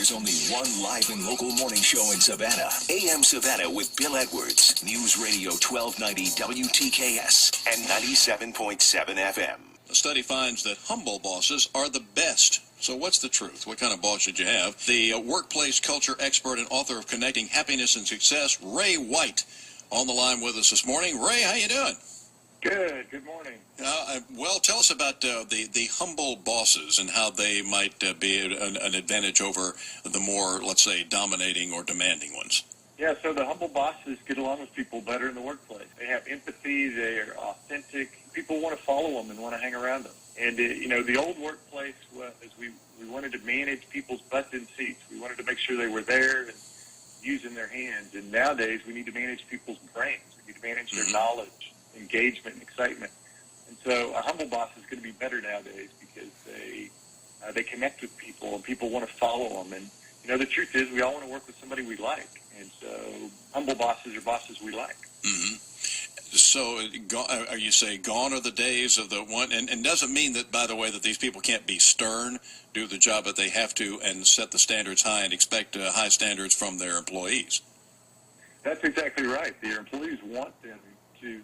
There's only one live and local morning show in Savannah. AM Savannah with Bill Edwards. News Radio 1290 WTKS and 97.7 FM. A study finds that humble bosses are the best. So what's the truth? What kind of boss should you have? The workplace culture expert and author of Connecting Happiness and Success, Ray White, on the line with us this morning. Ray, how you doing? Good morning. Well, tell us about the humble bosses and how they might be an advantage over the more, let's say, dominating or demanding ones. Yeah, so the humble bosses get along with people better in the workplace. They have empathy, they are authentic. People want to follow them and want to hang around them. And, the old workplace was we wanted to manage people's butts in seats. We wanted to make sure they were there and using their hands. And nowadays, we need to manage people's brains. We need to manage their knowledge, engagement, and excitement. And so a humble boss is going to be better nowadays because they connect with people and people want to follow them. And, the truth is we all want to work with somebody we like. And so humble bosses are bosses we like. Mm-hmm. So are you saying gone are the days of the one, and doesn't mean that, by the way, that these people can't be stern, do the job that they have to, and set the standards high and expect high standards from their employees? That's exactly right. Their employees want them to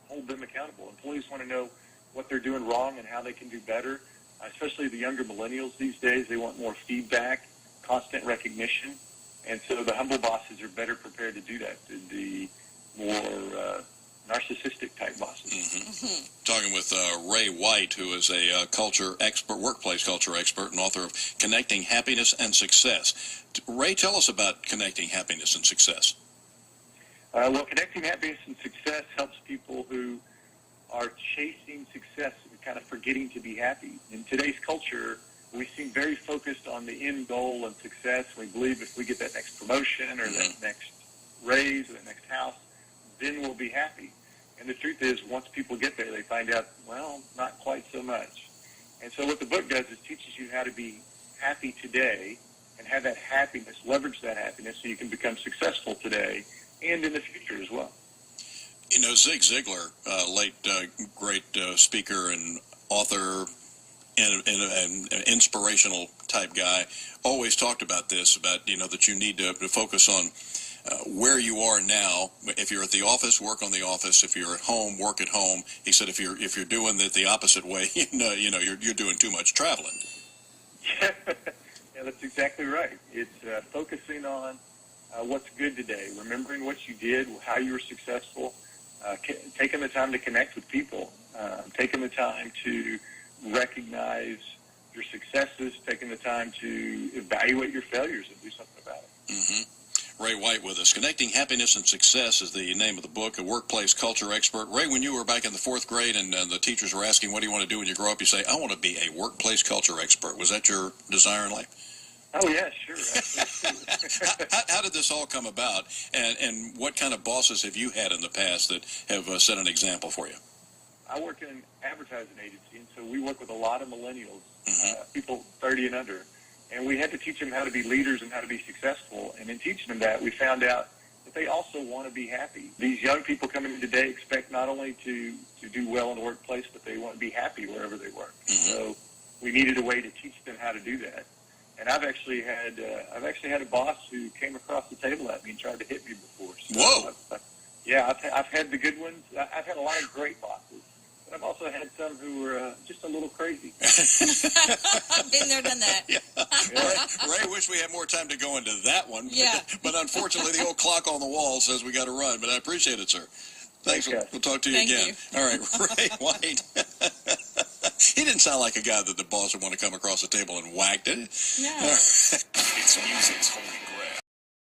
hold them accountable. Employees want to know what they're doing wrong and how they can do better, especially the younger millennials these days. They want more feedback, constant recognition, and so the humble bosses are better prepared to do that than the more narcissistic type bosses. Mm-hmm. Talking with Ray White, who is a culture expert, workplace culture expert, and author of Connecting Happiness and Success. Ray, tell us about Connecting Happiness and Success. Well, Connecting Happiness and Success helps people who are chasing success and kind of forgetting to be happy. In today's culture, we seem very focused on the end goal and success. We believe if we get that next promotion or that next raise or that next house, then we'll be happy. And the truth is, once people get there, they find out, well, not quite so much. And so what the book does is teaches you how to be happy today and have that happiness, leverage that happiness so you can become successful today and in the future as well. Zig Ziglar, late great speaker and author and an inspirational type guy, always talked about this, about, that you need to focus on where you are now. If you're at the office, work on the office. If you're at home, work at home. He said if you're doing it the opposite way, you're doing too much traveling. Yeah, that's exactly right. It's focusing on what's good today, remembering what you did, how you were successful, taking the time to connect with people, taking the time to recognize your successes, taking the time to evaluate your failures and do something about it. Mm-hmm. Ray White with us. Connecting Happiness and Success is the name of the book, a workplace culture expert. Ray, when you were back in the fourth grade and the teachers were asking, what do you want to do when you grow up? You say, I want to be a workplace culture expert. Was that your desire in life? Oh, yeah, sure. How did this all come about? And what kind of bosses have you had in the past that have set an example for you? I work in an advertising agency, and so we work with a lot of millennials, people 30 and under. And we had to teach them how to be leaders and how to be successful. And in teaching them that, we found out that they also want to be happy. These young people coming in today expect not only to do well in the workplace, but they want to be happy wherever they work. Mm-hmm. So we needed a way to teach them how to do that. And I've actually had a boss who came across the table at me and tried to hit me before. So whoa! I've had the good ones. I've had a lot of great bosses. But I've also had some who were just a little crazy. Been there, done that. Yeah. Ray, wish we had more time to go into that one. Yeah. But unfortunately, the old clock on the wall says we got to run. But I appreciate it, sir. Thanks. We'll talk to you again. All right, Ray White. He didn't sound like a guy that the boss would want to come across the table and whack, did he? No. It's music's holy grail.